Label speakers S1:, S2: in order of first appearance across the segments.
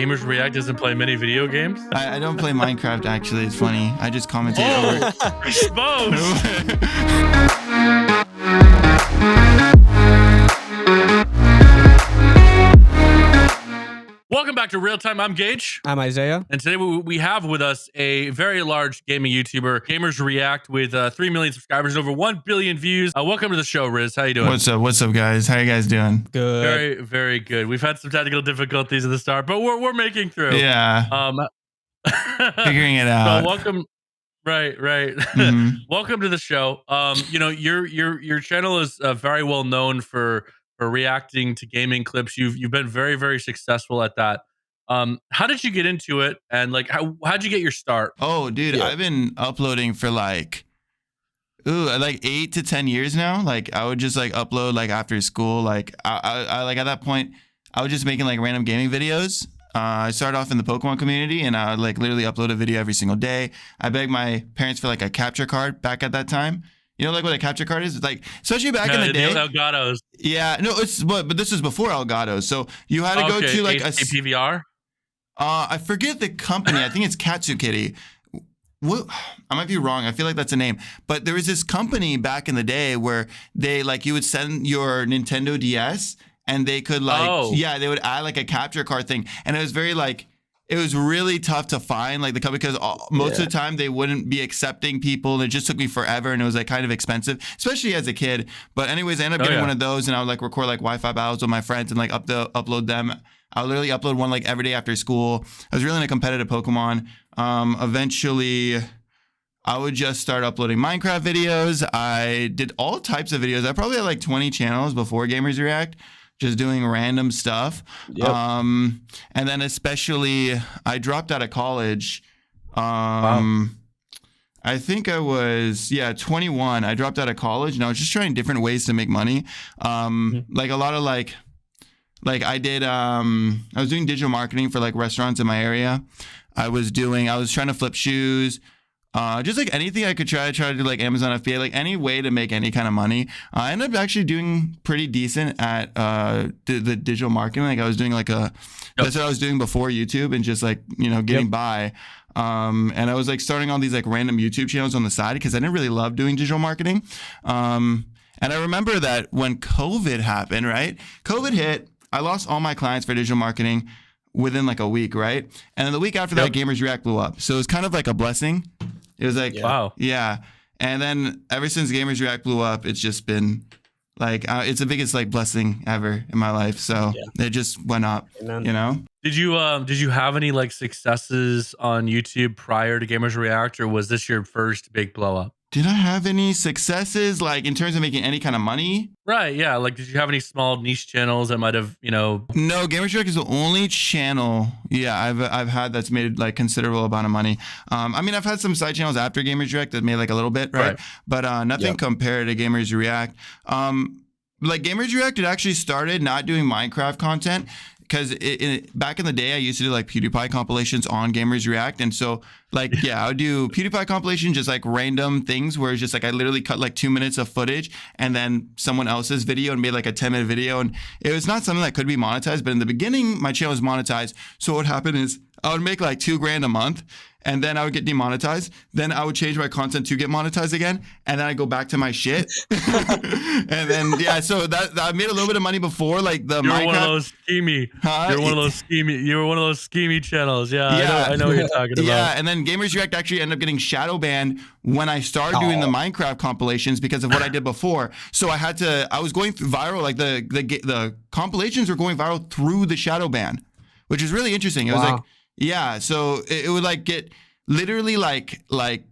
S1: GamersReact doesn't play many video games?
S2: I don't play Minecraft, actually. It's funny. I just commentate over.
S1: Exposed! Welcome back to Real Time. I'm Gage.
S3: I'm Isaiah.
S1: And today we have with us a very large gaming YouTuber, GamersReact, with 3 million subscribers and over 1 billion views. Welcome to the show, Riz. How you doing?
S2: What's up? What's up, guys? How you guys doing?
S3: Good.
S1: Very, very good. We've had some technical difficulties at the start, but we're making through.
S2: Yeah. Figuring it out.
S1: So welcome. Right.
S2: Mm-hmm.
S1: Welcome to the show. You know, your channel is very well known for reacting to gaming clips. You've been very, very successful at that. How did you get into it, and like how'd you get your start?
S2: Oh, dude, I've been uploading for like 8 to 10 years now. Like I would just like upload like after school. Like I like at that point I was just making like random gaming videos. I started off in the Pokemon community, and I would like literally upload a video every single day. I begged my parents for like a capture card back at that time. You know, like what a capture card is? Like, especially back in the day.
S1: Elgatos.
S2: Yeah, no, but this was before Elgatos. So you had to go to like a
S1: PVR.
S2: I forget the company. I think it's Katsukitty. I might be wrong. I feel like that's a name. But there was this company back in the day where they like you would send your Nintendo DS and they could like they would add like a capture card thing, and it was very like. It was really tough to find like the company because most of the time they wouldn't be accepting people, and it just took me forever, and it was like kind of expensive, especially as a kid. But anyways, I ended up getting one of those, and I would like record like Wi-Fi battles with my friends and like upload them. I would literally upload one like every day after school. I was really into competitive Pokemon. Eventually, I would just start uploading Minecraft videos. I did all types of videos. I probably had like 20 channels before GamersReact. Just doing random stuff.
S3: Yep.
S2: And then especially I dropped out of college. I think I was 21. I dropped out of college, and I was just trying different ways to make money. Like a lot of like I did I was doing digital marketing for like restaurants in my area. I was trying to flip shoes. Just like anything I could try to do, like Amazon FBA, like any way to make any kind of money. I ended up actually doing pretty decent at the digital marketing. Like I was doing that's what I was doing before YouTube, and just like, you know, getting by. And I was like starting all these like random YouTube channels on the side because I didn't really love doing digital marketing. And I remember that when COVID happened, right? COVID hit, I lost all my clients for digital marketing within like a week, right? And then the week after that, GamersReact blew up. So it was kind of like a blessing. It was like, wow. Yeah. And then ever since GamersReact blew up, it's just been like, it's the biggest like blessing ever in my life. So it just went up, you know?
S1: Did you have any like successes on YouTube prior to GamersReact, or was this your first big blow up?
S2: Did I have any successes like in terms of making any kind of money?
S1: Right, yeah. Like, did you have any small niche channels that might have, you know?
S2: No, GamersReact is the only channel, I've had that's made like considerable amount of money. I mean, I've had some side channels after GamersReact that made like a little bit, right? But nothing compared to GamersReact. Like GamersReact, it actually started not doing Minecraft content. Because back in the day, I used to do like PewDiePie compilations on GamersReact. And so like, I would do PewDiePie compilations, just like random things where it's just like I literally cut like 2 minutes of footage and then someone else's video and made like a 10-minute video. And it was not something that could be monetized. But in the beginning, my channel was monetized. So what would happen is I would make like $2,000 a month. And then I would get demonetized. Then I would change my content to get monetized again. And then I go back to my shit. And then, so that I made a little bit of money before, like the Minecraft.
S1: One of those schemy. You're one of those schemy. You were one of those schemy channels. Yeah. I know what you're talking about.
S2: Yeah. And then GamersReact actually ended up getting shadow banned when I started doing the Minecraft compilations because of what I did before. So I was going viral. Like the compilations were going viral through the shadow ban, which is really interesting. It was like, so it would like get literally like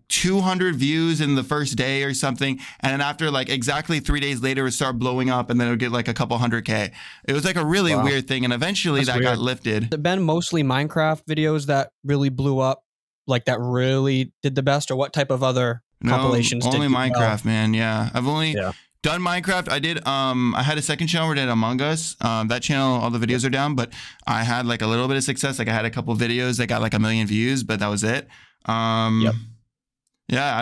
S2: 200 views in the first day or something, and then after like exactly 3 days later it would start blowing up, and then it would get like a couple 100K. It was like a really weird thing, and eventually that got lifted.
S3: Has it been mostly Minecraft videos that really blew up, like that really did the best, or what type of other compilations?
S2: Only Minecraft, man. I've only done Minecraft. I did I had a second channel where I did Among Us. That channel, all the videos are down, but I had like a little bit of success. Like I had a couple videos that got like 1 million views, but that was it. I've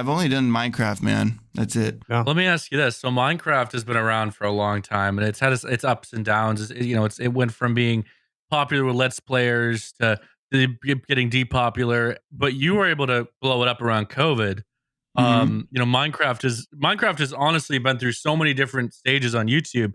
S2: only done Minecraft, man. That's it.
S1: Let me ask you this. So Minecraft has been around for a long time, and it's had its ups and downs. It went from being popular with Let's Players to getting depopular, but you were able to blow it up around COVID.
S2: Hmm.
S1: You know, Minecraft has honestly been through so many different stages on YouTube.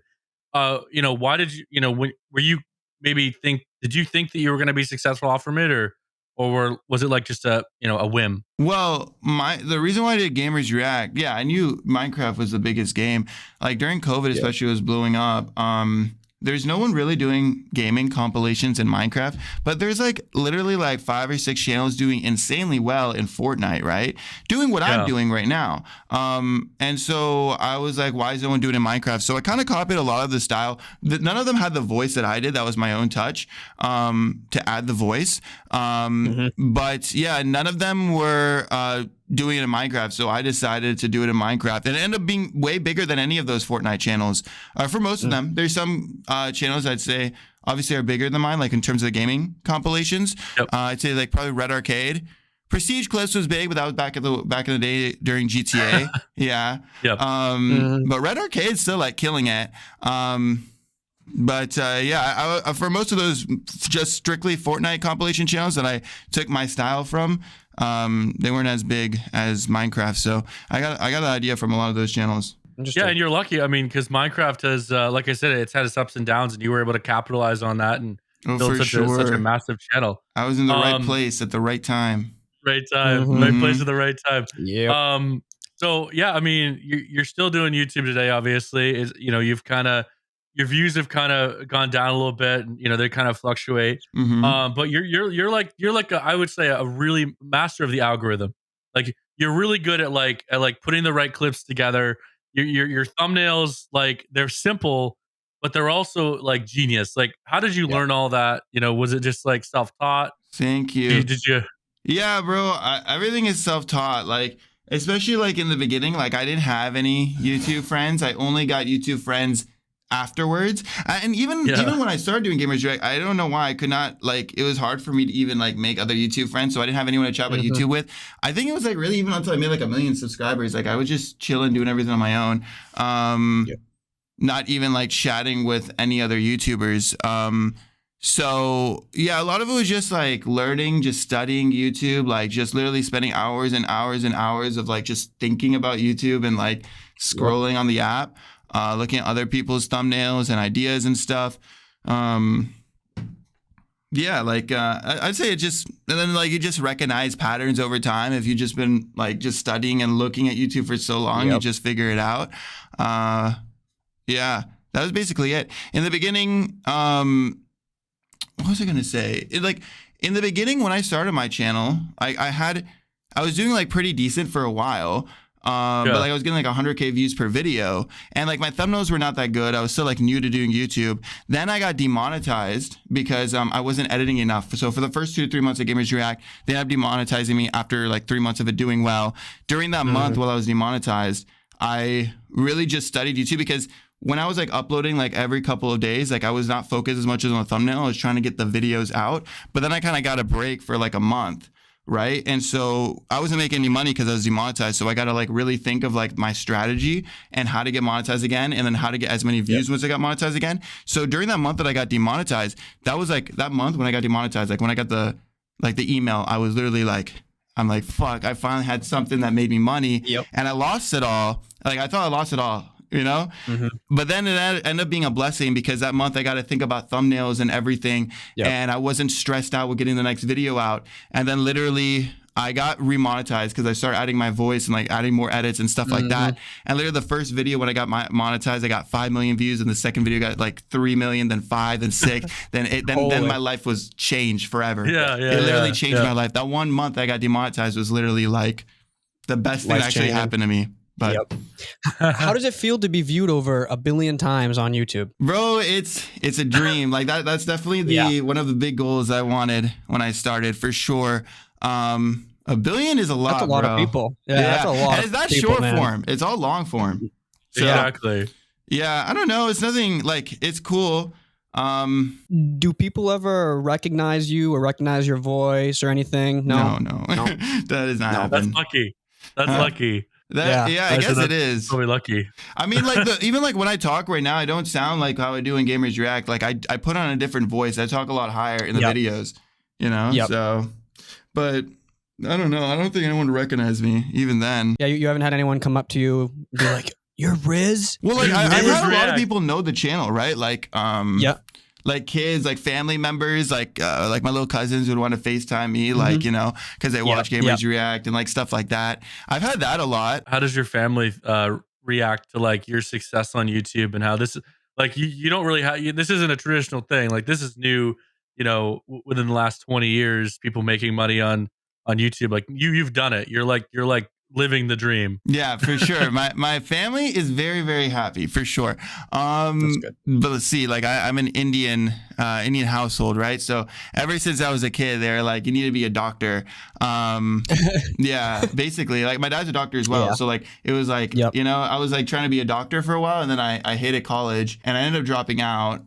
S1: You know, why did you, you know, were you maybe did you think that you were going to be successful off from it, was it like just a, you know, a whim?
S2: Well, the reason why I did GamersReact, yeah, I knew Minecraft was the biggest game. Like during COVID, especially, it was blowing up. There's no one really doing gaming compilations in Minecraft, but there's like literally like 5 or 6 channels doing insanely well in Fortnite, right? Doing what I'm
S1: Yeah.
S2: doing right now. And so I was like, why is no one doing it in Minecraft? So I kind of copied a lot of the style. None of them had the voice that I did. That was my own touch to add the voice. But yeah, none of them were doing it in Minecraft, so I decided to do it in Minecraft, and it ended up being way bigger than any of those Fortnite channels. For most of them, there's some channels I'd say obviously are bigger than mine, like in terms of the gaming compilations.
S1: Yep.
S2: I'd say like probably Red Arcade. Prestige Clips was big, but that was back in the day during GTA. Yeah.
S1: Yep.
S2: But Red Arcade's still like killing it. But yeah, I, for most of those just strictly Fortnite compilation channels that I took my style from, they weren't as big as Minecraft. So I got an idea from a lot of those channels.
S1: Yeah, and you're lucky. I mean, because Minecraft has, like I said, it's had its ups and downs, and you were able to capitalize on that and build
S2: For
S1: such a
S2: sure.
S1: massive channel.
S2: I was in the right place at the right time.
S1: Right time,
S3: Mhm.
S1: right place at the right time.
S3: Yep.
S1: So yeah, I mean, you're still doing YouTube today. Obviously, is, you know, your views have kind of gone down a little bit, and you know they kind of fluctuate. But you're like I would say a really master of the algorithm. Like you're really good at like putting the right clips together. Your thumbnails, like they're simple, but they're also like genius. Like how did you
S3: Yep.
S1: learn all that? You know, was it just like self taught?
S2: Thank
S1: Did
S2: you.
S1: did you?
S2: Yeah, bro. Everything is self-taught. Like, especially like in the beginning, like I didn't have any YouTube friends. I only got YouTube friends afterwards. And even when I started doing GamersReact, I don't know why I could not, like, it was hard for me to even like make other YouTube friends. So I didn't have anyone to chat about YouTube with. I think it was like really even until I made like 1 million subscribers. Like I was just chilling, doing everything on my own. Not even like chatting with any other YouTubers. So yeah, a lot of it was just like learning, just studying YouTube, like just literally spending hours and hours and hours of like just thinking about YouTube and like scrolling on the app, looking at other people's thumbnails and ideas and stuff. Yeah, like I'd say it just, and then like you just recognize patterns over time. If you've just been like just studying and looking at YouTube for so long, you just figure it out. Yeah, that was basically it. In the beginning, what was I gonna say? Like in the beginning when I started my channel, I was doing like pretty decent for a while. But like I was getting like 100K views per video, and like my thumbnails were not that good. I was still like new to doing YouTube. Then I got demonetized because I wasn't editing enough. So for the first 2 to 3 months of GamersReact, they ended up demonetizing me after like 3 months of it doing well. During that month while I was demonetized, I really just studied YouTube because when I was like uploading like every couple of days, like I was not focused as much as on the thumbnail. I was trying to get the videos out, but then I kind of got a break for like a month. Right. And so I wasn't making any money because I was demonetized. So I got to like really think of like my strategy and how to get monetized again, and then how to get as many views once I got monetized again. So during that month that I got demonetized, that was like that month when I got demonetized, like when I got the email, I was literally like, I'm like, fuck, I finally had something that made me money. And I lost it all. Like I thought I lost it all, you know? But then it ended up being a blessing because that month I got to think about thumbnails and everything. And I wasn't stressed out with getting the next video out. And then literally I got remonetized because I started adding my voice and like adding more edits and stuff like that. And literally the first video when I got monetized, I got 5 million views, and the second video got like 3 million, then 5, then 6. then my life was changed forever. It literally changed my life. That 1 month I got demonetized was literally like the best thing that actually happened to me. But
S3: how does it feel to be viewed over 1 billion times on YouTube?
S2: Bro, it's a dream. Like that's definitely one of the big goals I wanted when I started, for sure. 1 billion is a lot.
S3: That's a lot of people. Yeah, that's a lot.
S2: And it's not short form. It's all long form. So,
S1: exactly.
S2: Yeah, I don't know. It's nothing like, it's cool.
S3: Do people ever recognize you or recognize your voice or anything? No.
S2: That is not happening.
S1: That's lucky. That's lucky.
S2: Yeah, I guess it is.
S1: Probably lucky.
S2: I mean, like even like when I talk right now, I don't sound like how I do in GamersReact. Like I put on a different voice. I talk a lot higher in the videos, you know? So, but I don't know. I don't think anyone would recognize me even then.
S3: Yeah, you haven't had anyone come up to you and be like, "You're Riz."
S2: Well, like I've had a lot of people know the channel, right? Like, like kids, like family members, like my little cousins would want to FaceTime me, like, you know, because they watch GamersReact and like stuff like that. I've had that a lot.
S1: How does your family react to like your success on YouTube and how this is like you don't really have this isn't a traditional thing. Like this is new, you know, within the last 20 years, people making money on YouTube. Like you've done it. You're like living the dream.
S2: Yeah, for sure. My family is very, very happy for sure.
S3: That's good.
S2: But let's see, like I'm an Indian household, right? So ever since I was a kid, they're like, you need to be a doctor. Yeah, basically, like my dad's a doctor as well. So like it was like, you know, I was like trying to be a doctor for a while, and then I hated college, and I ended up dropping out.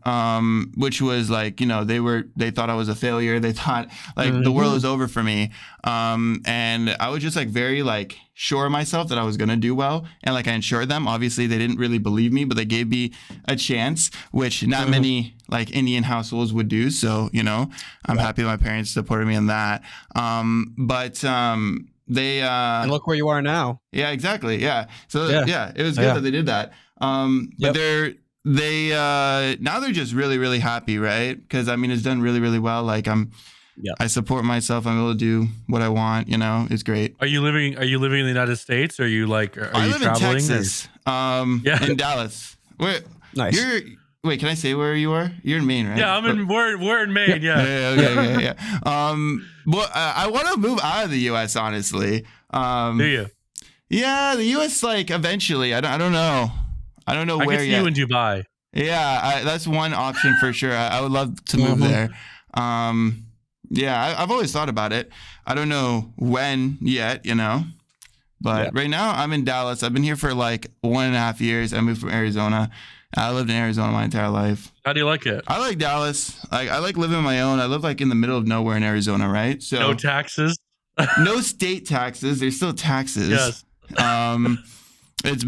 S2: Which was like, you know, they thought I was a failure. They thought like the world was over for me. And I was just like very like sure of myself that I was gonna do well, and like I ensured them. Obviously, they didn't really believe me, but they gave me a chance, which not many like Indian households would do. So you know, I'm happy my parents supported me in that. They
S3: and look where you are now.
S2: Yeah, exactly. Yeah. So yeah, it was good that they did that. But they now they're just really, really happy, right? Because I mean, it's done really, really well. Like I support myself. I'm able to do what I want. You know, it's great.
S1: Are you living in the United States? Or are you like? Are
S2: I
S1: you
S2: live
S1: traveling?
S2: in Texas. In Dallas.
S3: Nice.
S2: Wait, can I say where you are? You're in Maine, right?
S1: Yeah, we're in Maine. Yeah.
S2: Okay. Well, I want to move out of the U.S. honestly.
S1: Do you?
S2: Yeah, the U.S. like eventually. I don't know. I don't know where
S1: I can see
S2: yet.
S1: you in Dubai.
S2: Yeah, that's one option for sure. I would love to move there. Yeah, I've always thought about it. I don't know when yet, you know. But right now, I'm in Dallas. I've been here for like 1.5 years. I moved from Arizona. I lived in Arizona my entire life.
S1: How do you like it?
S2: I like Dallas. I like living on my own. I live like in the middle of nowhere in Arizona, right? So
S1: no taxes.
S2: No state taxes. There's still taxes.
S1: Yes.
S2: It's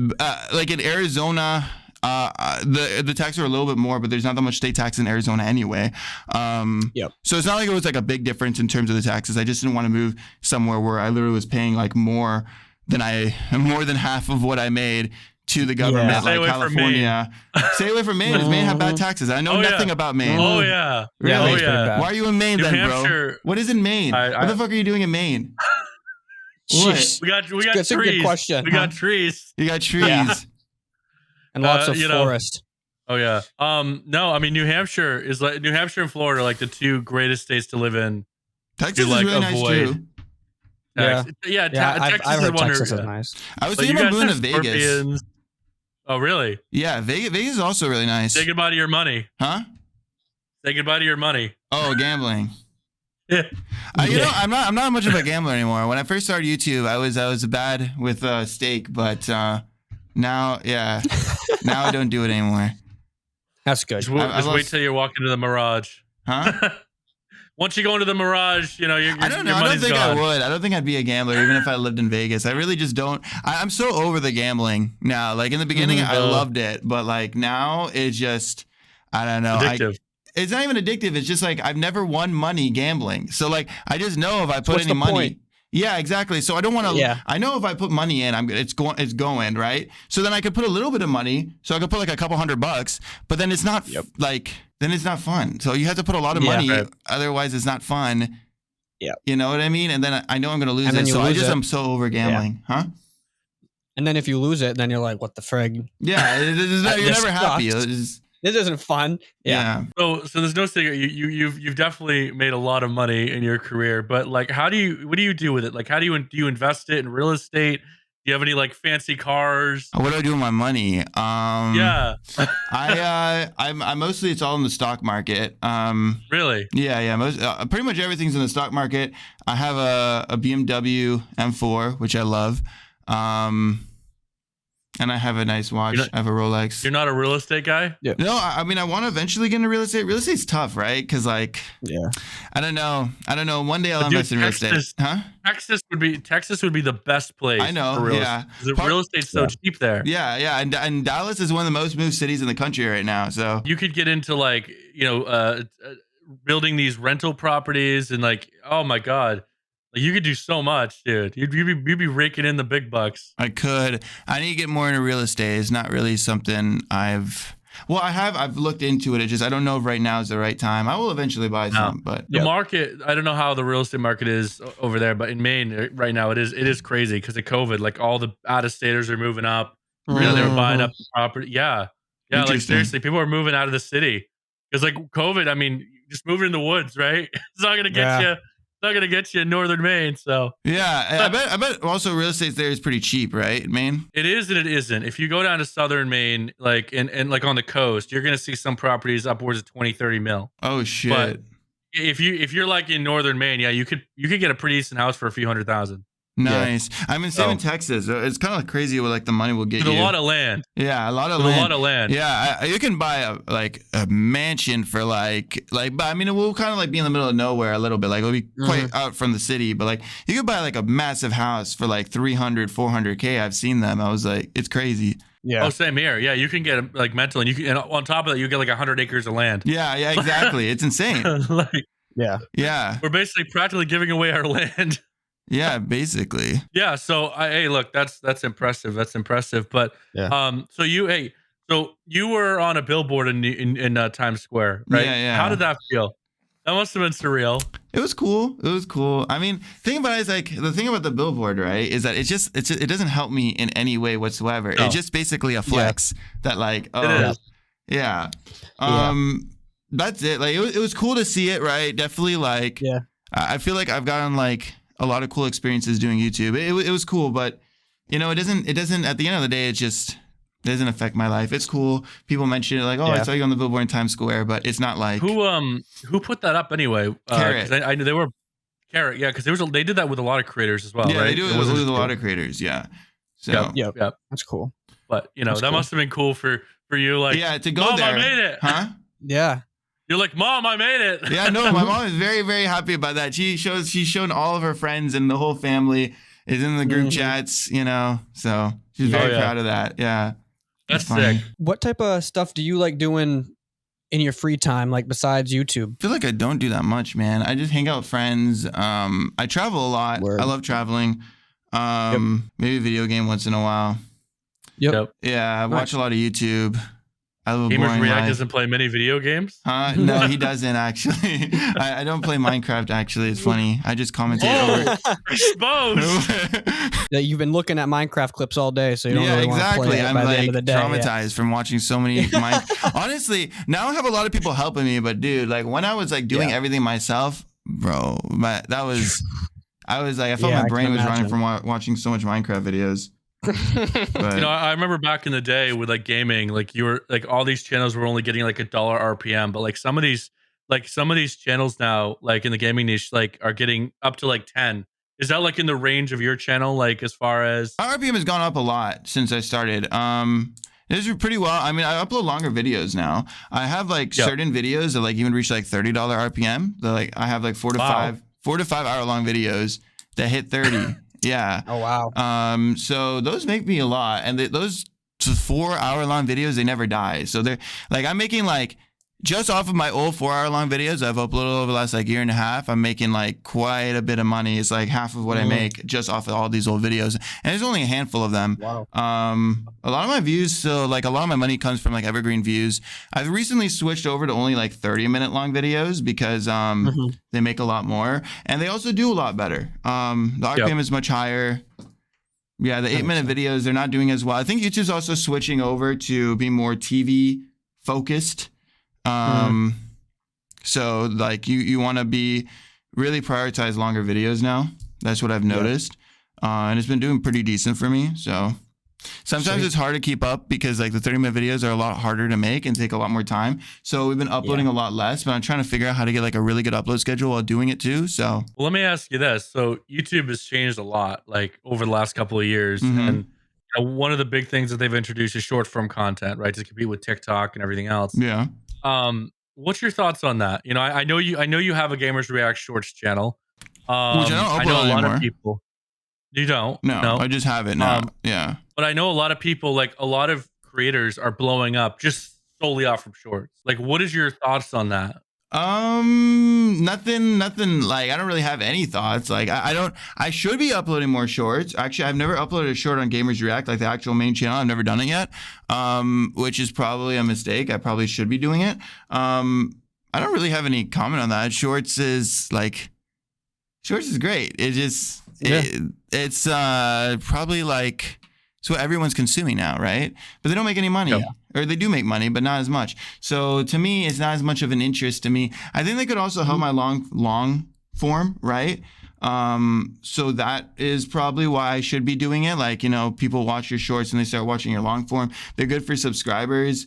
S2: like in Arizona. The taxes are a little bit more, but there's not that much state tax in Arizona anyway. So it's not like it was like a big difference in terms of the taxes. I just didn't want to move somewhere where I literally was paying like more than half of what I made to the government, like California. Stay away from Maine. Does Maine have bad taxes? I know nothing about Maine.
S1: Oh yeah.
S2: Really?
S1: Oh yeah.
S2: Why are you in Maine then,
S1: Hampshire,
S2: bro? What is in Maine? What the fuck are you doing in Maine?
S3: Jeez.
S1: We got
S3: That's
S1: trees.
S3: a good question.
S1: We got trees.
S2: You got trees.
S3: And lots of forest.
S1: Oh yeah. No, I mean New Hampshire and Florida are like the two greatest states to live in.
S2: Texas is really nice too.
S1: Texas
S3: I've heard
S1: is
S3: Texas is nice.
S2: I was thinking about moving to Vegas.
S1: Oh really?
S2: Yeah, Vegas is also really nice.
S1: Say goodbye to your money.
S2: Huh?
S1: Say goodbye to your money.
S2: Oh, gambling.
S1: Yeah.
S2: You know, I'm not much of a gambler anymore. When I first started YouTube, I was bad with stake, but now I don't do it anymore.
S3: That's good.
S1: Just wait till you walk into the Mirage.
S2: Huh?
S1: Once you go into the Mirage, you know,
S2: I don't know. I don't think I would. I don't think I'd be a gambler even if I lived in Vegas. I really just don't. I'm so over the gambling now. Like in the beginning, I loved it, but like now it's just, I don't know.
S1: Addictive.
S2: It's not even addictive. It's just like I've never won money gambling. So like I just know if I put any money. Point? Yeah, exactly. So I don't want to. Yeah. I know if I put money in, it's going right. So then I could put a little bit of money. So I could put like a couple $100, but then it's not then it's not fun. So you have to put a lot of money, otherwise it's not fun. Yeah, you know what I mean. And then I know I'm going to lose it. So I'm so over gambling, huh? And
S3: then if you lose it, then you're like, what the frig?
S2: Yeah, you're never happy.
S3: This isn't fun. Yeah.
S1: So there's no secret. You've definitely made a lot of money in your career, but like, what do you do with it? Like, how do you invest it in real estate? Do you have any like fancy cars?
S2: What do I do with my money?
S1: Yeah.
S2: I mostly it's all in the stock market.
S1: Really?
S2: Yeah. Pretty much everything's in the stock market. I have a BMW M4, which I love. And I have a nice watch. I have a Rolex.
S1: You're not a real estate guy?
S3: Yeah.
S2: No, I mean, I want to eventually get into real estate. Real estate's tough, right? Because like,
S3: yeah,
S2: I don't know. One day I'll invest in real estate. Huh?
S1: Texas would be the best place.
S2: I know.
S1: For real
S2: Yeah.
S1: estate. Real estate's so cheap there.
S2: Yeah. And Dallas is one of the most moved cities in the country right now. So
S1: you could get into like, building these rental properties and like, oh my God. Like you could do so much, dude. You'd be raking in the big bucks.
S2: I could. I need to get more into real estate. It's not really something I've looked into it. It's just I don't know if right now is the right time. I will eventually buy some, but
S1: the market, I don't know how the real estate market is over there, but in Maine right now it is crazy because of COVID. Like all the out-of-staters are moving up.
S2: Really?
S1: They're buying up the property. Yeah. Like seriously, people are moving out of the city because like COVID. I mean, just moving in the woods, right? It's not gonna get you. It's not gonna get you in northern Maine. So
S2: yeah, I bet also real estate there is pretty cheap, right, in Maine?
S1: It is and it isn't. If you go down to southern Maine, like and like on the coast, you're gonna see some properties upwards of 20-30 mil.
S2: Oh shit.
S1: But if you're like in northern Maine, yeah, you could get a pretty decent house for a few $100,000.
S2: Nice. Yeah. I mean, same in Texas. It's kind of like crazy what like the money will get you.
S1: A lot of land.
S2: Yeah, a lot of land. Yeah, you can buy a mansion for like, but I mean, it will kind of like be in the middle of nowhere a little bit. Like it'll be quite out from the city, but like you could buy like a massive house for like 300, 400K. I've seen them. I was like, it's crazy.
S1: Yeah. Oh, same here. Yeah, you can get like mental, and and on top of that, you get like 100 acres of land.
S2: Yeah, exactly. It's insane. Yeah.
S1: We're basically practically giving away our land.
S2: Yeah, basically.
S1: Yeah. So, hey, look, that's impressive. That's impressive. But, so you were on a billboard in Times Square, right?
S2: Yeah.
S1: How did that feel? That must have been surreal.
S2: It was cool. I mean, the thing about it is like the thing about the billboard, right? Is that it doesn't help me in any way whatsoever. No. It's just basically a flex that like, oh, yeah. That's it. Like it was cool to see it, right? Definitely like, I feel like I've gotten like a lot of cool experiences doing YouTube. It was cool, but it doesn't at the end of the day, it doesn't affect my life. It's cool. People mention it like, I saw you on the billboard in Times Square, but it's not like
S1: who put that up anyway?
S2: Carrot.
S1: I knew they were Carrot, yeah, because they did that with a lot of creators as well.
S2: Yeah,
S1: right?
S2: They do it with a lot of creators, yeah. So
S1: yep.
S3: That's cool.
S1: But that must have been cool for you, like
S2: to go
S1: Mom,
S2: there.
S1: I made it.
S2: Huh?
S3: Yeah.
S1: You're like, Mom, I made it.
S2: Yeah, no, my mom is very, very happy about that. She's shown all of her friends and the whole family is in the group chats, so she's very proud of that. Yeah.
S1: That's sick.
S3: What type of stuff do you like doing in your free time, like besides YouTube?
S2: I feel like I don't do that much, man. I just hang out with friends. I travel a lot.
S3: Word.
S2: I love traveling. Maybe a video game once in a while.
S3: Yep.
S2: Yeah, I watch a lot of YouTube. I live a
S1: GamersReact
S2: boring life.
S1: doesn't play many video games?
S2: No, he doesn't actually. I don't play Minecraft actually. It's funny. I just commentate over it.
S1: Exposed.
S3: Yeah, you've been looking at Minecraft clips all day, so you don't really want to play it
S2: I'm
S3: by the
S2: like
S3: end of the day.
S2: traumatized from watching so many. Honestly, now I have a lot of people helping me, but dude, like when I was like doing everything myself, bro, I felt my brain was running from watching so much Minecraft videos. But,
S1: I remember back in the day with like gaming, like you were like all these channels were only getting like $1 RPM, but like some of these channels now, like in the gaming niche, like are getting up to like 10. Is that like in the range of your channel, like as far as
S2: RPM has gone up a lot since I started? It is pretty well. I mean, I upload longer videos now. I have like certain videos that like even reach like $30 RPM. That like I have like 4 to 5 hour long videos that hit 30. Yeah.
S3: Oh wow.
S2: So those make me a lot, and those 4 hour long videos, they never die. So they're like I'm making like just off of my old 4 hour long videos I've uploaded over the last like year and a half. I'm making like quite a bit of money. It's like half of what I make just off of all these old videos, and there's only a handful of them.
S3: Wow.
S2: A lot of my views, so like a lot of my money comes from like evergreen views. I've recently switched over to only like 30-minute long videos because they make a lot more, and they also do a lot better. The RPM is much higher. Yeah, the 8-minute videos, they're not doing as well. I think YouTube's also switching over to be more TV focused. So like you want to be really prioritize longer videos now. That's what I've noticed. And it's been doing pretty decent for me. So sometimes it's hard to keep up because like the 30-minute videos are a lot harder to make and take a lot more time. So we've been uploading a lot less, but I'm trying to figure out how to get like a really good upload schedule while doing it too. So
S1: well, let me ask you this. So YouTube has changed a lot like over the last couple of years. And one of the big things that they've introduced is short form content, right, to compete with TikTok and everything else.
S2: Yeah.
S1: What's your thoughts on that? I know you have a Gamers React Shorts channel.
S2: Which I don't
S1: I know a
S2: upload
S1: lot of
S2: anymore.
S1: people. You don't?
S2: No,
S1: No.
S2: I just have it now. Yeah.
S1: But I know a lot of people, like a lot of creators, are blowing up just solely off from shorts. Like, what is your thoughts on that?
S2: Nothing. Like, I don't really have any thoughts. Like, I should be uploading more shorts. Actually, I've never uploaded a short on GamersReact, like the actual main channel. I've never done it yet. Which is probably a mistake. I probably should be doing it. I don't really have any comment on that. Shorts is great. It just, it's probably like, it's what everyone's consuming now, right? But they don't make any money.
S1: Yeah.
S2: Or they do make money, but not as much. So to me, it's not as much of an interest to me. I think they could also help my long form, right? So that is probably why I should be doing it. Like, people watch your shorts and they start watching your long form. They're good for subscribers.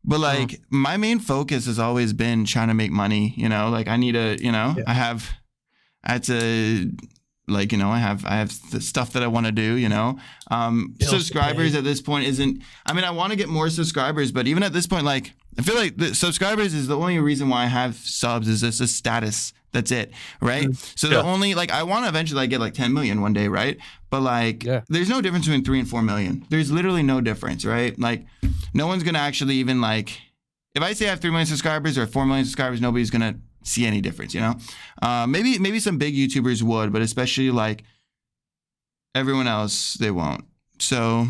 S2: But like my main focus has always been trying to make money, like I need to, I have the stuff that I want to do, subscribers at this point I want to get more subscribers, but even at this point, like, I feel like the subscribers is the only reason why I have subs is just a status. That's it. Right. So the only, like, I want to eventually get like 10 million one day. Right. But like, there's no difference between 3 and 4 million. There's literally no difference. Right. Like, no one's going to actually even, like, if I say I have 3 million subscribers or 4 million subscribers, nobody's going to see any difference, maybe some big YouTubers would, but especially like everyone else, they won't. So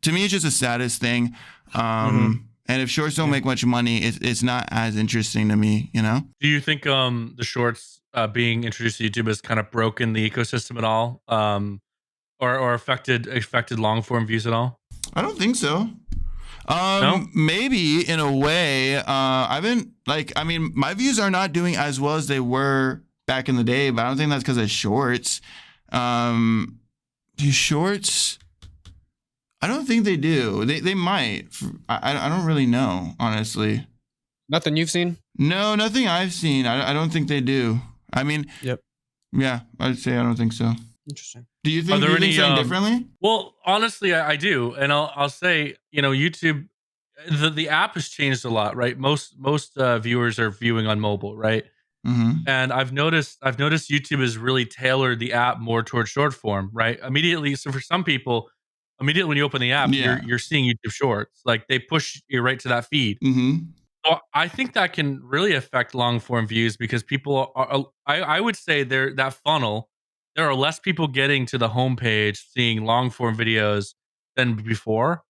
S2: to me, it's just a status thing. And if shorts don't make much money, it's not as interesting to me,
S1: Do you think the shorts being introduced to YouTube has kind of broken the ecosystem at all, or affected long form views at all?
S2: I don't think so.
S1: No?
S2: Maybe in a way. My views are not doing as well as they were back in the day, but I don't think that's because of shorts. Do shorts? I don't think they do. They might. I don't really know, honestly.
S3: Nothing you've seen?
S2: No, nothing I've seen. I don't think they do. I mean, yeah, I'd say I don't think so.
S3: Interesting.
S2: Do you think something differently?
S1: Well, honestly, I do, and I'll say, YouTube, the app has changed a lot, right? Most viewers are viewing on mobile, right? And I've noticed YouTube has really tailored the app more towards short form, right? Immediately, so for some people, immediately when you open the app, you're seeing YouTube Shorts, like they push you right to that feed. So I think that can really affect long form views because people are, I would say that funnel. There are less people getting to the homepage seeing long form videos than before.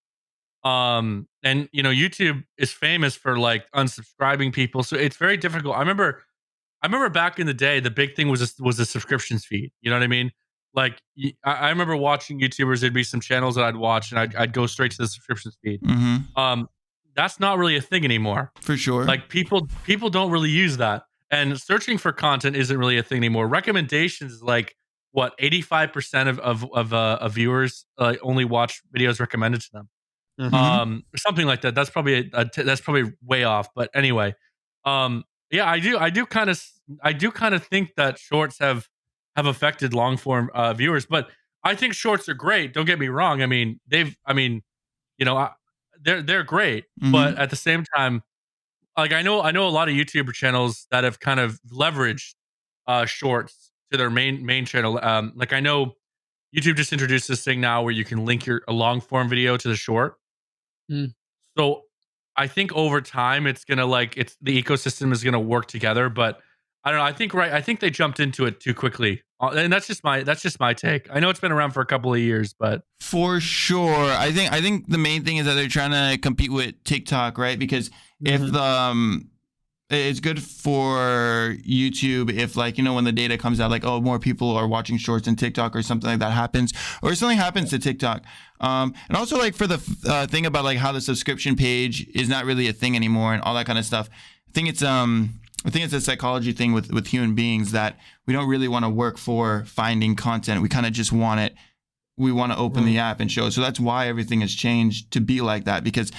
S1: And YouTube is famous for like unsubscribing people, so it's very difficult. I remember back in the day, the big thing was a subscriptions feed. You know what I mean? Like, I remember watching YouTubers. There'd be some channels that I'd watch, and I'd go straight to the subscriptions feed. That's not really a thing anymore.
S2: For sure.
S1: Like people don't really use that, and searching for content isn't really a thing anymore. Recommendations is like what 85% of viewers only watch videos recommended to them. Something like that. That's probably that's probably way off. But anyway, yeah, I do kind of think that shorts have affected long form viewers, but I think shorts are great. Don't get me wrong. I mean, they're great, but at the same time, like I know a lot of YouTuber channels that have kind of leveraged shorts to their main channel. Like I know YouTube just introduced this thing now where you can link a long form video to the short. So I think over time the ecosystem is gonna work together, but I don't know. I think they jumped into it too quickly, and that's just my take. I know it's been around for a couple of years, but
S2: for sure, I think the main thing is that they're trying to compete with TikTok, right? Because if it's good for YouTube if, like, when the data comes out, like, oh, more people are watching shorts than TikTok or something like that happens, or something happens to TikTok. And also, like, for the thing about, like, how the subscription page is not really a thing anymore and all that kind of stuff. I think it's a psychology thing with human beings that we don't really want to work for finding content. We kind of just want it. We want to open the app and show it. So that's why everything has changed to be like that, because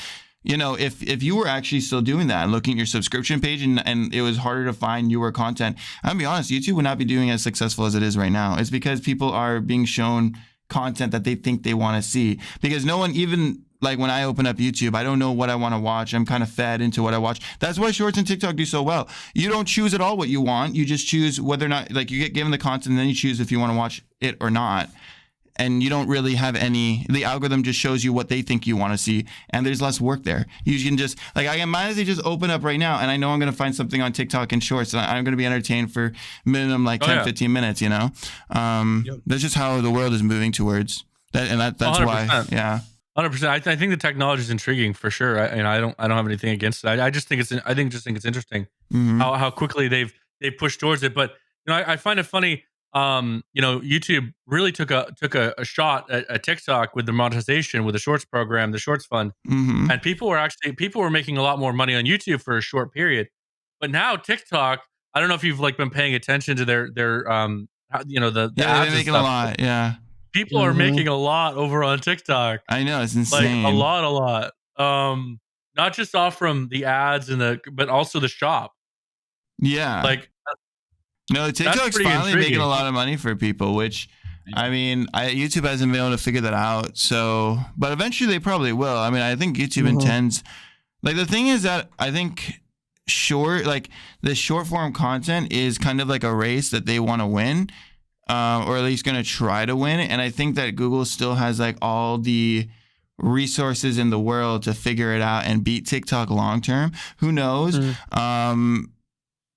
S2: if you were actually still doing that and looking at your subscription page and it was harder to find newer content, I'll be honest, YouTube would not be doing as successful as it is right now. It's because people are being shown content that they think they want to see, because no one, even like when I open up YouTube, I don't know what I want to watch. I'm kind of fed into what I watch. That's why Shorts and TikTok do so well. You don't choose at all what you want. You just choose whether or not, like, you get given the content and then you choose if you want to watch it or not. And you don't really have the algorithm just shows you what they think you want to see, and there's less work there. You can just, like, I can honestly just open up right now, and I know I'm going to find something on TikTok and Shorts, and I'm going to be entertained for minimum like 10-15 minutes, you know? That's just how the world is moving towards that, and that's 100%. Why, yeah.
S1: 100%. I think the technology is intriguing for sure. I don't have anything against it. I just think it's interesting how quickly they've pushed towards it. But you know, I find it funny. You know, YouTube really took a shot at TikTok with the monetization with the Shorts program, the Shorts Fund, and people were making a lot more money on YouTube for a short period. But now TikTok, I don't know if you've like been paying attention to their you know, the ads
S2: they're making a lot, yeah.
S1: People are making a lot over on TikTok.
S2: I know, it's insane.
S1: Like a lot. Not just off from the ads but also the shop.
S2: Yeah.
S1: Like,
S2: no, TikTok's finally making a lot of money for people, which, I mean, YouTube hasn't been able to figure that out. So, but eventually they probably will. I mean, I think YouTube intends, like, the thing is that I think the short form content is kind of like a race that they want to win. Or at least going to try to win. And I think that Google still has like all the resources in the world to figure it out and beat TikTok long term. Who knows?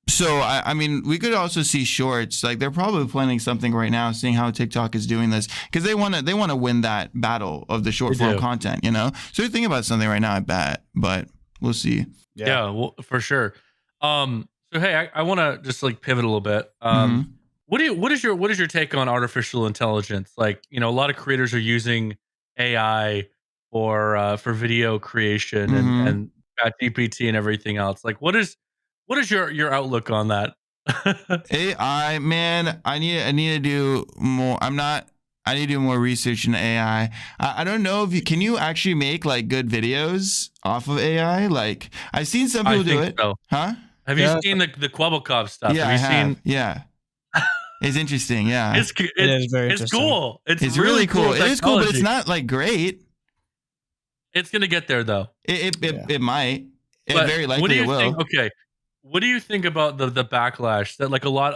S2: So, I mean, we could also see Shorts. Like, they're probably planning something right now, seeing how TikTok is doing this, because they want to win that battle of the short form content, you know? So they're thinking about something right now, I bet, but we'll see.
S1: Yeah, well, for sure. So, hey, I want to just like pivot a little bit. What is your take on artificial intelligence? Like, you know, a lot of creators are using AI for video creation and GPT and everything else. Like, what is your outlook on that?
S2: AI, man, I need to do more. I need to do more research in AI. I don't know if can you actually make like good videos off of AI? Like, I've seen some people do it.
S1: So.
S2: Huh?
S1: Have you seen the Kwebbelkop stuff?
S2: Yeah, I have. Yeah. It's interesting, yeah.
S3: It is very
S1: it's
S3: interesting.
S1: cool.
S2: It's really cool. It is cool, but it's not like great.
S1: It's gonna get there though.
S2: It might. It very likely it will.
S1: Okay. What do you think about the backlash that like a lot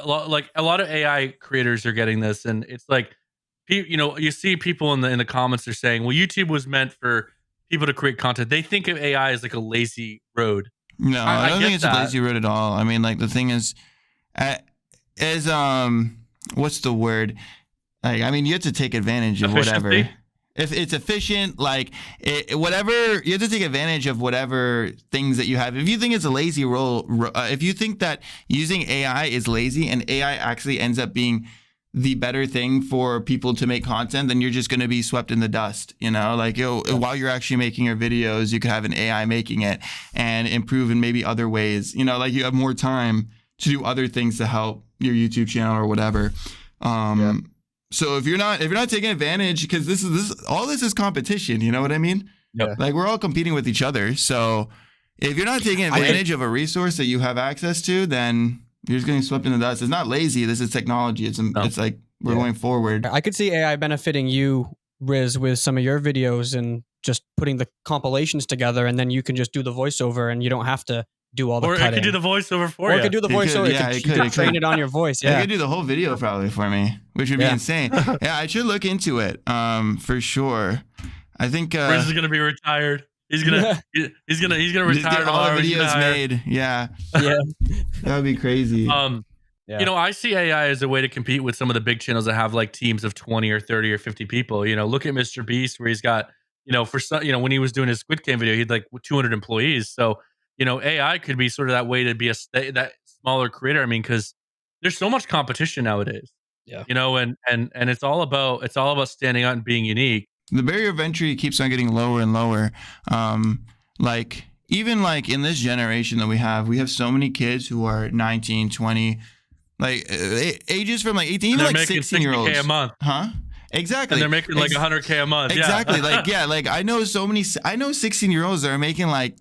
S1: of AI creators are getting this, and it's like, you know, you see people in the comments are saying, well, YouTube was meant for people to create content. They think of AI as like a lazy road.
S2: No, I don't think it's a lazy road at all. I mean, like, the thing is, what's the word? Like, I mean, you have to take advantage of whatever. If it's efficient, like whatever, you have to take advantage of whatever things that you have. If you think it's a lazy role, if you think that using AI is lazy and AI actually ends up being the better thing for people to make content, then you're just going to be swept in the dust, you know? Like, while you're actually making your videos, you could have an AI making it and improve in maybe other ways, you know, like you have more time to do other things to help your YouTube channel or whatever. So if you're not taking advantage, because this is competition, you know what I mean?
S1: Yep.
S2: Like, we're all competing with each other. So if you're not taking advantage of a resource that you have access to, then you're just getting swept in the dust. It's not lazy. This is technology. It's like we're going forward.
S3: I could see AI benefiting you, Riz, with some of your videos and just putting the compilations together, and then you can just do the voiceover and you don't have to do all the cutting.
S1: Or it could do the voiceover for you.
S3: Or it could do the voiceover. You could train it on your voice. Yeah.
S2: It could do the whole video probably for me, which would be insane. Yeah, I should look into it for sure. I think
S1: Riz is gonna be retired. He's gonna retire.
S2: Get all the videos made. Yeah. That would be crazy.
S1: You know, I see AI as a way to compete with some of the big channels that have like teams of 20 or 30 or 50 people. You know, look at Mr. Beast, where he's got, you know, for some, you know, when he was doing his Squid Game video, he had like 200 employees. So, you know, AI could be sort of that way to be that smaller creator. I mean, because there's so much competition nowadays.
S3: Yeah.
S1: You know, and it's all about standing out and being unique.
S2: The barrier of entry keeps on getting lower and lower. Like, even like in this generation that we have so many kids who are 19, 20, like ages from like 18, even like 16-year-olds.
S1: $60K a month.
S2: Huh? Exactly.
S1: And they're making like $100K a month.
S2: Exactly. Like I know 16-year-olds that are making like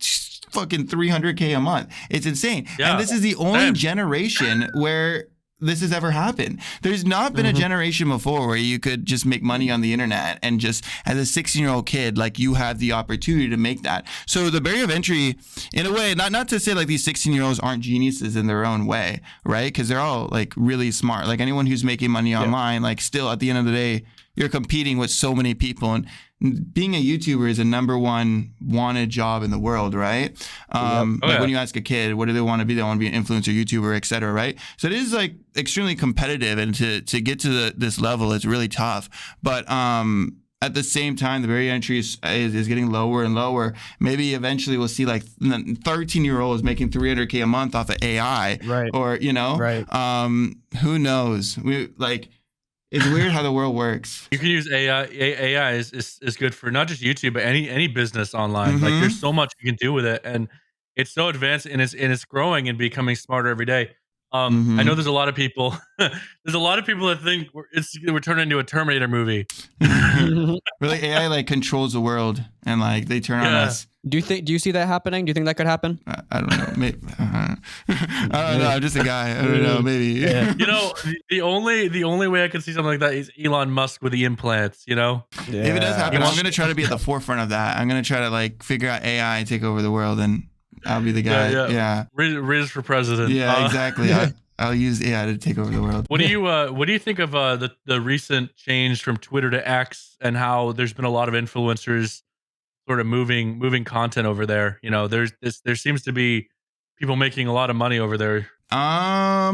S2: fucking $300K a month. It's insane.
S1: Yeah.
S2: And this is the only generation where this has ever happened. There's not been a generation before where you could just make money on the internet and just as a 16-year-old kid, like you have the opportunity to make that. So the barrier of entry, in a way, not to say like these 16-year-olds aren't geniuses in their own way, right? Because they're all like really smart. Like anyone who's making money online, like still at the end of the day, you're competing with so many people, and being a YouTuber is a #1 wanted job in the world, right? Like when you ask a kid, what do they want to be? They want to be an influencer, YouTuber, etc., right? So it is like extremely competitive, and to get to this level is really tough. But at the same time, the barrier entry is getting lower and lower. Maybe eventually we'll see like 13-year-olds making $300K a month off of AI,
S3: Right?
S2: Or who knows? It's weird how the world works.
S1: You can use AI. AI is good for not just YouTube, but any business online. Like there's so much you can do with it, and it's so advanced, and it's growing and becoming smarter every day. I know there's a lot of people. There's a lot of people that think we're turning into a Terminator movie.
S2: Really, AI like controls the world, and like they turn on us.
S3: Do you see that happening? Do you think that could happen?
S2: I don't know. Maybe, I don't know. I'm just a guy. I don't know. Maybe.
S1: You know, the only way I could see something like that is Elon Musk with the implants. You know,
S2: if it does happen, I'm gonna try to be at the forefront of that. I'm gonna try to like figure out AI and take over the world, and I'll be the guy. Yeah.
S1: Riz for president.
S2: Yeah, exactly. I'll use AI to take over the world.
S1: What do you think of the recent change from Twitter to X, and how there's been a lot of influencers sort of moving content over there? You know, there seems to be people making a lot of money over there.
S2: I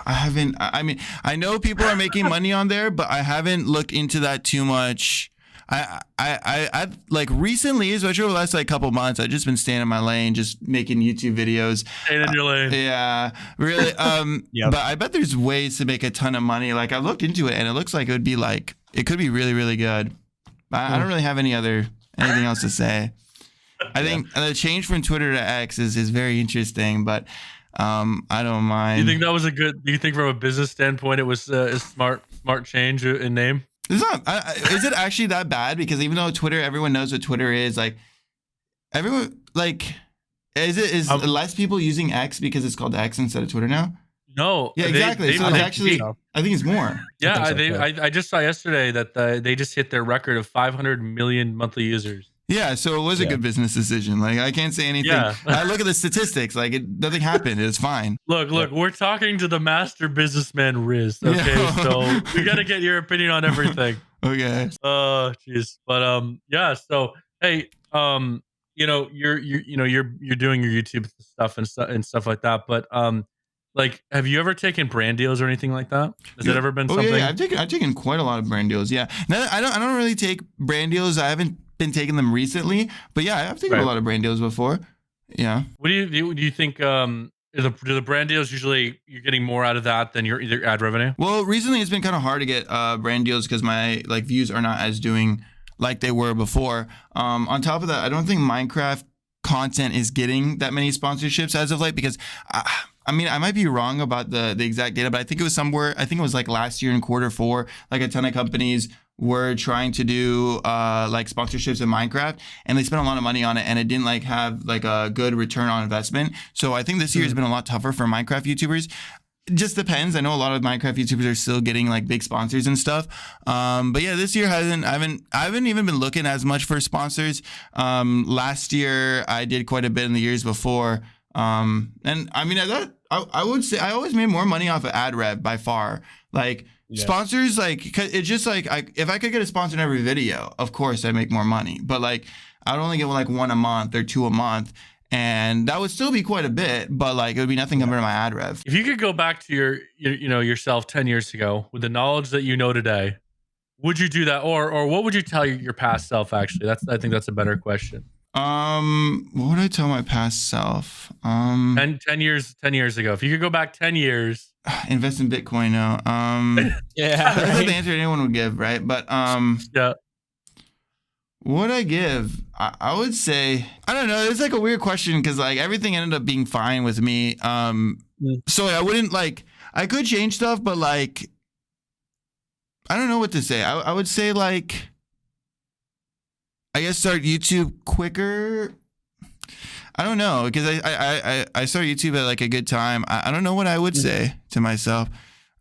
S2: haven't. I mean, I know people are making money on there, but I haven't looked into that too much. I like recently, especially over the last like couple months, I've just been staying in my lane, just making YouTube videos.
S1: Staying in your lane.
S2: Yeah, really. But I bet there's ways to make a ton of money. Like I looked into it, and it looks like it could be really, really good. I don't really have anything else to say. I think the change from Twitter to X is very interesting, but I don't mind.
S1: Do you think that was do you think from a business standpoint it was a smart change in name?
S2: It's not. Is it actually that bad? Because even though Twitter, everyone knows what Twitter is. Like everyone, like, is less people using X because it's called X instead of Twitter now?
S1: No.
S2: Yeah, exactly. So it's actually, I think it's more.
S1: Yeah, I just saw yesterday that they just hit their record of 500 million monthly users.
S2: Yeah, so it was a good business decision. Like I can't say anything. Yeah. I look at the statistics. Like nothing happened. It's fine.
S1: Look. We're talking to the master businessman Riz. Okay, so we got to get your opinion on everything.
S2: Okay.
S1: Oh, jeez. But yeah. So hey, you know, you're doing your YouTube stuff and stuff like that. But like, have you ever taken brand deals or anything like that? Has it ever been something?
S2: Yeah. I've taken quite a lot of brand deals. Yeah. Now, I don't really take brand deals. I haven't been taking them recently, but yeah, I've taken a lot of brand deals before. Yeah. What
S1: do you think? Do the brand deals usually you're getting more out of that than your either ad revenue?
S2: Well, recently it's been kind of hard to get brand deals because my like views are not as doing like they were before. On top of that, I don't think Minecraft content is getting that many sponsorships as of late because I mean, I might be wrong about the exact data, but I think it was somewhere. I think it was like last year in Q4, like a ton of companies were trying to do like sponsorships in Minecraft, and they spent a lot of money on it, and it didn't like have like a good return on investment. So I think this year has been a lot tougher for Minecraft YouTubers. It just depends. I know a lot of Minecraft YouTubers are still getting like big sponsors and stuff. But yeah, this year I haven't even been looking as much for sponsors. Last year I did quite a bit in the years before. And I mean, I would say I always made more money off of ad rev by far. Like sponsors, like it's just like if I could get a sponsor in every video, of course I make more money. But like I would only get like one a month or two a month, and that would still be quite a bit. But like it would be nothing compared to my ad rev.
S1: If you could go back to your yourself 10 years ago with the knowledge that you know today, would you do that, or what would you tell your past self? Actually, I think that's a better question.
S2: What would I tell my past self?
S1: 10 years ago. If you could go back 10 years.
S2: Invest in Bitcoin now.
S3: Yeah.
S2: That's like the answer anyone would give, right? But
S1: yeah.
S2: What would I give? I would say, I don't know. It's like a weird question because like everything ended up being fine with me. So I wouldn't like, I could change stuff, but like, I don't know what to say. I would say like, I guess start YouTube quicker. I don't know, because I started YouTube at like a good time. I don't know what I would say to myself.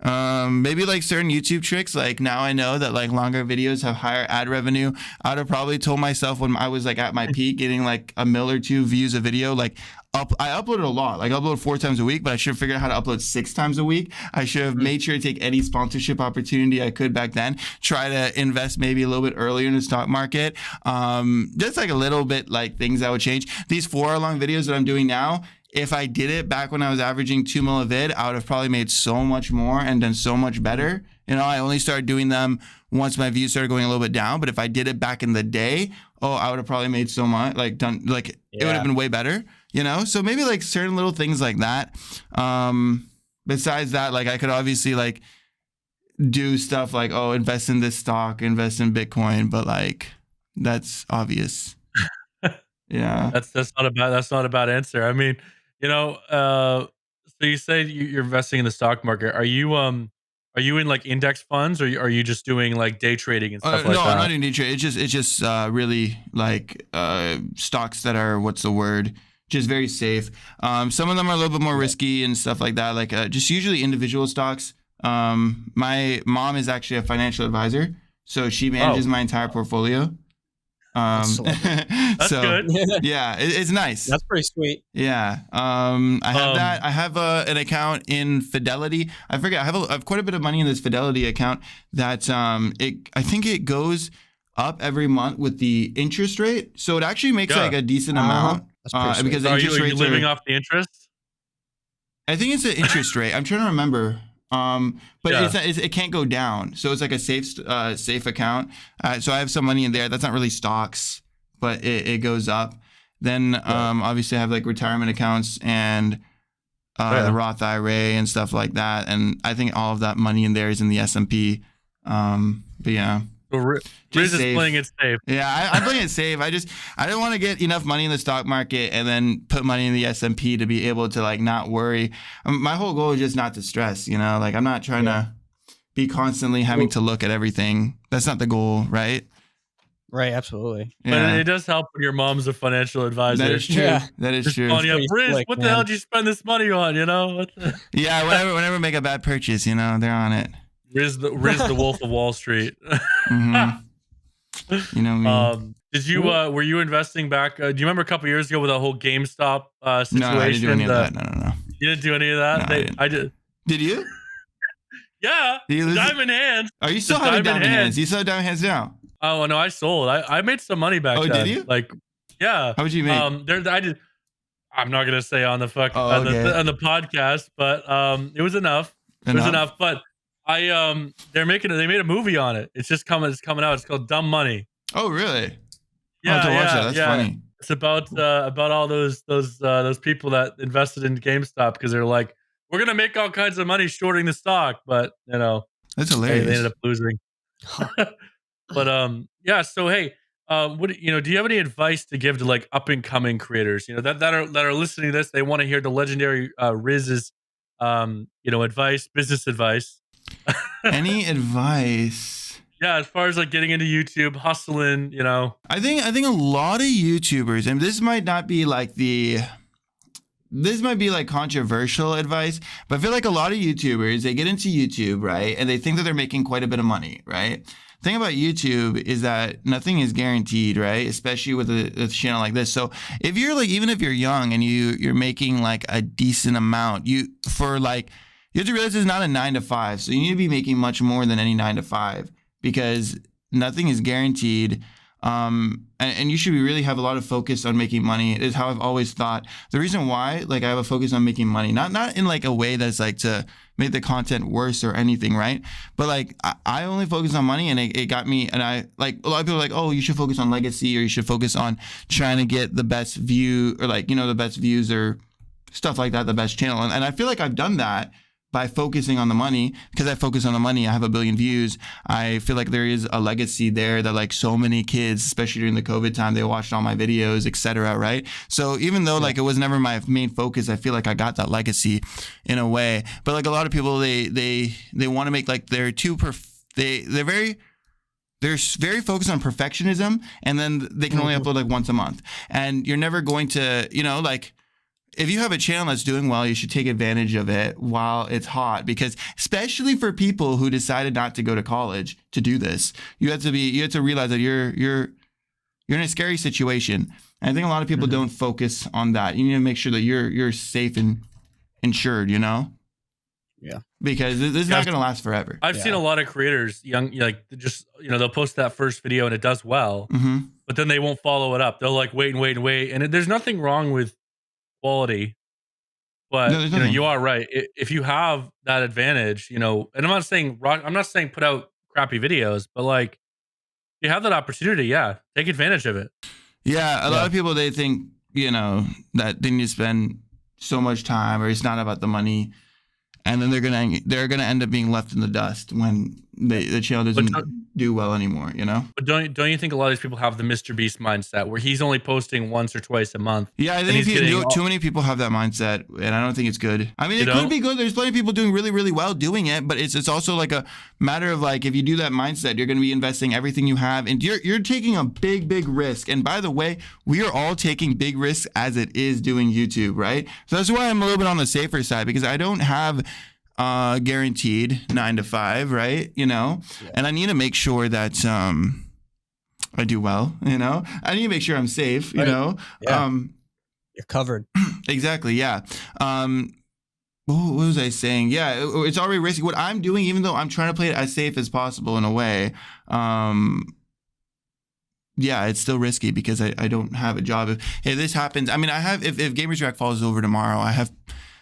S2: Maybe like certain YouTube tricks. Like now I know that like longer videos have higher ad revenue. I would have probably told myself when I was like at my peak, getting like a mil or two views a video, like I uploaded a lot. Like I upload 4 times a week, but I should have figured out how to upload 6 times a week. I should have made sure to take any sponsorship opportunity I could back then. Try to invest maybe a little bit earlier in the stock market. Just like a little bit like things that would change. These 4-hour-long videos that I'm doing now, if I did it back when I was averaging 2 mil a vid, I would have probably made so much more and done so much better. You know, I only started doing them once my views started going a little bit down. But if I did it back in the day, I would have probably made so much, like done, like it would have been way better, you know? So maybe like certain little things like that. Besides that, like I could obviously like do stuff like, invest in this stock, invest in Bitcoin, but like that's obvious. Yeah.
S1: That's not a bad answer. I mean, you know, so you say you're investing in the stock market. Are you in like index funds, or are you just doing like day trading and stuff like
S2: no,
S1: that?
S2: I'm not doing day trade. It's just really like stocks that are, what's the word? Just very safe. Some of them are a little bit more risky and stuff like that. Like just usually individual stocks. My mom is actually a financial advisor, so she manages my entire portfolio.
S1: That's
S2: so
S1: good.
S2: Yeah, it's nice.
S3: That's pretty sweet.
S2: Yeah. I have that. I have an account in Fidelity. I forget. I have quite a bit of money in this Fidelity account that I think it goes up every month with the interest rate. So it actually makes like a decent amount. Because the interest rates
S1: are you living off the interest?
S2: I think it's the interest rate. I'm trying to remember. But it can't go down. So it's like a safe account. So I have some money in there. That's not really stocks, but it goes up. Then obviously I have like retirement accounts and the Roth IRA and stuff like that. And I think all of that money in there is in the S&P. But yeah.
S1: So Riz is playing it safe.
S2: Yeah, I'm playing it safe. I don't want to get enough money in the stock market and then put money in the S&P to be able to like not worry. My whole goal is just not to stress, you know? Like I'm not trying to be constantly having to look at everything. That's not the goal, right?
S3: Right, absolutely.
S1: Yeah. But it does help when your mom's a financial advisor.
S2: That is true.
S3: Yeah.
S2: That is true.
S1: Riz, what the hell did you spend this money on, you know?
S2: Yeah, whenever I make a bad purchase, you know, they're on it.
S1: Riz the Wolf of Wall Street.
S2: Mm-hmm. You know me.
S1: Did you were you investing back? Do you remember a couple years ago with that whole GameStop situation?
S2: No, I didn't do any of that. No.
S1: You didn't do any of that?
S2: No,
S1: I did.
S2: Did you?
S1: Yeah.
S2: Did you lose
S1: diamond hands.
S2: Are you still having diamond hands? You still have diamond hands now?
S1: Oh no, I sold. I made some money back then.
S2: Oh, did you?
S1: Like, yeah.
S2: How much you make?
S1: I did. I'm not gonna say on the on the podcast, but it was enough. It was enough. But they made a movie on it. It's coming out. It's called Dumb Money.
S2: Oh really?
S1: Yeah,
S2: I'll have to watch that. That's funny.
S1: It's about all those people that invested in GameStop because they're like, we're gonna make all kinds of money shorting the stock, but you know,
S2: that's hilarious.
S1: They ended up losing. But yeah. So hey, do you have any advice to give to like up and coming creators? You know that are listening to this. They want to hear the legendary Riz's advice, business advice.
S2: Any advice?
S1: Yeah, as far as like getting into YouTube, hustling, you know.
S2: I think a lot of YouTubers, and this might be like controversial advice, but I feel like a lot of YouTubers, they get into YouTube, right? And they think that they're making quite a bit of money, right? The thing about YouTube is that nothing is guaranteed, right? Especially with a channel like this. So if you're like, even if you're young and you're making like a decent amount, you have to realize it's not a 9 to 5. So you need to be making much more than any 9 to 5 because nothing is guaranteed. And you should really have a lot of focus on making money is how I've always thought. The reason why, like, I have a focus on making money, not in like a way that's like to make the content worse or anything, right? But like, I only focus on money, and it got me. And I like a lot of people are like, oh, you should focus on legacy, or you should focus on trying to get the best view, or like, the best views or stuff like that, the best channel. And I feel like I've done that by focusing on the money. Because I focus on the money, I have 1 billion views. I feel like there is a legacy there that like so many kids, especially during the COVID time, they watched all my videos, etc. Right? So even though like it was never my main focus, I feel like I got that legacy in a way. But like a lot of people, they want to make like they're very they're very focused on perfectionism, and then they can only upload like once a month. And you're never going to, you know, like if you have a channel that's doing well, you should take advantage of it while it's hot, because especially for people who decided not to go to college to do this, you have to realize that you're in a scary situation. And I think a lot of people don't focus on that. You need to make sure that you're safe and insured, you know?
S3: Yeah.
S2: Because this is not going to last forever.
S1: I've seen a lot of creators, like just, you know, they'll post that first video and it does well, but then they won't follow it up. They'll like wait and wait and wait. And there's nothing wrong with quality, but
S2: No,
S1: you know, you are right. If you have that advantage, you know, and I'm not saying put out crappy videos, but like if you have that opportunity, yeah, take advantage of it.
S2: Yeah. A lot of people, they think, you know, that they need to spend so much time, or it's not about the money. And then they're gonna end up being left in the dust when the channel doesn't do well anymore, you know.
S1: But don't you think a lot of these people have the Mr. Beast mindset where he's only posting once or twice a month?
S2: Yeah, I think too many people have that mindset, and I don't think it's good. I mean, it could be good. There's plenty of people doing really, really well doing it, but it's also like a matter of like, if you do that mindset, you're going to be investing everything you have, and you're taking a big risk. And by the way, we are all taking big risks as it is doing YouTube, right? So that's why I'm a little bit on the safer side, because I don't have guaranteed 9 to 5, right? You know, and I need to make sure that I do well, you know. I need to make sure I'm safe, you know.
S3: Yeah. You're covered.
S2: Exactly. Yeah. What was I saying? Yeah, it's already risky. What I'm doing, even though I'm trying to play it as safe as possible in a way, yeah, it's still risky because I don't have a job. If this happens, I mean, I have, if GamersReact falls over tomorrow, I have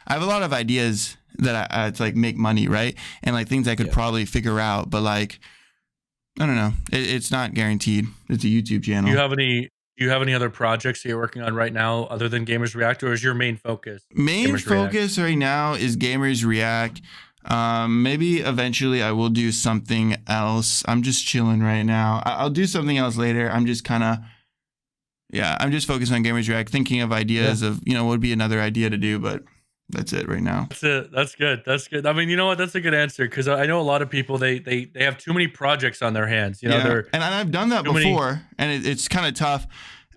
S2: a lot of ideas that I to like make money, right? And like things I could probably figure out, but like, I don't know. It's not guaranteed. It's a YouTube channel.
S1: Do you have any other projects that you're working on right now other than GamersReact, or is your main focus?
S2: Main focus right now is GamersReact. Maybe eventually I will do something else. I'm just chilling right now. I'll do something else later. I'm just kind of, I'm just focused on GamersReact, thinking of ideas of, you know, what would be another idea to do, but that's it right now.
S1: That's it. That's good. That's good. I mean, you know what? That's a good answer, because I know a lot of people, they have too many projects on their hands. You know,
S2: and I've done that before, and it's kind of tough.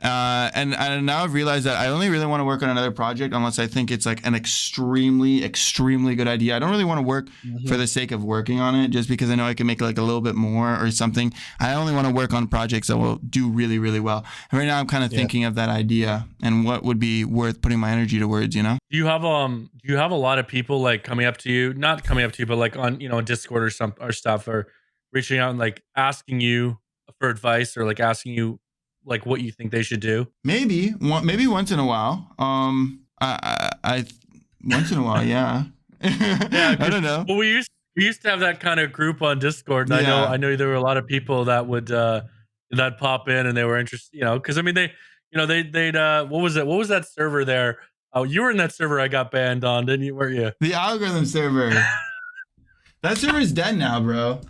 S2: And now I've realized that I only really want to work on another project unless I think it's like an extremely good idea. I don't really want to work for the sake of working on it, just because I know I can make like a little bit more or something. I only want to work on projects that will do really well. And right now I'm kind of thinking of that idea and what would be worth putting my energy towards, you know?
S1: Do you have a lot of people like coming up to you, not coming up to you, but like on, you know, Discord or stuff, or reaching out and like asking you for advice, or like asking you like what you think they should do?
S2: Maybe once in a while. I once in a while, yeah. I don't know.
S1: Well, we used to have that kind of group on Discord, and I know there were a lot of people that would that pop in, and they were interested, you know, because I mean they'd what was that server there? Oh, you were in that server I got banned on, didn't you? Weren't you?
S2: The algorithm server. That server's dead now, bro.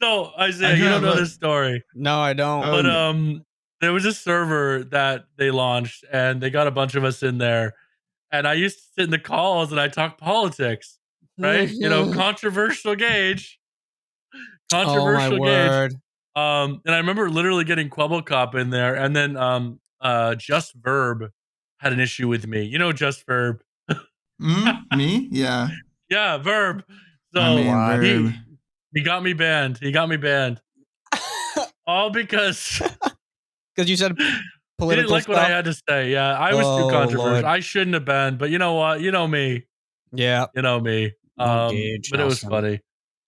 S1: So Isaiah, you don't know this story.
S3: No, I don't.
S1: But there was a server that they launched, and they got a bunch of us in there. And I used to sit in the calls and I talk politics, right? You know, controversial gauge. Controversial gauge. And I remember literally getting Quebblecop in there, and then Just Verb had an issue with me. You know Just Verb.
S2: Me? Yeah.
S1: Yeah, Verb. So
S2: Verb.
S1: He got me banned. All because
S3: you said political
S1: he didn't like
S3: stuff?
S1: what I had to say. Yeah, I was too controversial.
S3: Lord.
S1: I shouldn't have been, but you know what? You know me.
S3: Yeah.
S1: You know me. But it was funny.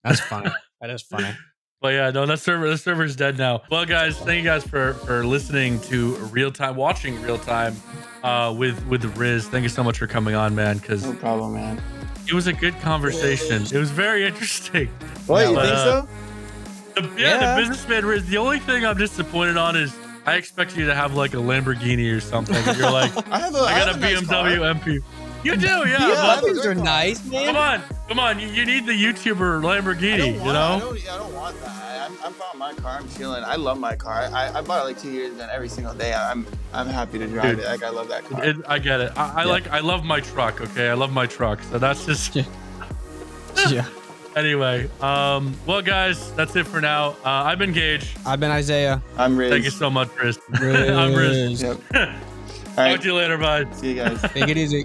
S3: That's funny. That is funny.
S1: But yeah, no, the server's dead now. Well, guys, thank you guys for listening to watching real time with Riz. Thank you so much for coming on, man. Because
S2: no problem, man.
S1: It was a good conversation. It was very interesting.
S4: What, you think so?
S1: The businessman Riz. The only thing I'm disappointed on is I expect you to have like a Lamborghini or something. And you're like, I got a BMW MP. You do, yeah.
S3: Those are nice, man.
S1: Come on. You need the YouTuber Lamborghini, you know?
S4: I don't want that. I'm fine with my car. I'm chilling. I love my car. I bought it like 2 years ago, and every single day I'm happy to drive it. Like, I love that car.
S1: I get it. I love my truck. Okay, I love my truck. So that's just
S3: yeah.
S1: Anyway, well, guys, that's it for now. I've been Gage.
S3: I've been Isaiah.
S4: I'm Riz.
S1: Thank you so much, Riz. I'm Riz.
S3: Riz.
S4: Yep.
S1: Talk to you later, bye.
S4: See you guys.
S3: Take it easy.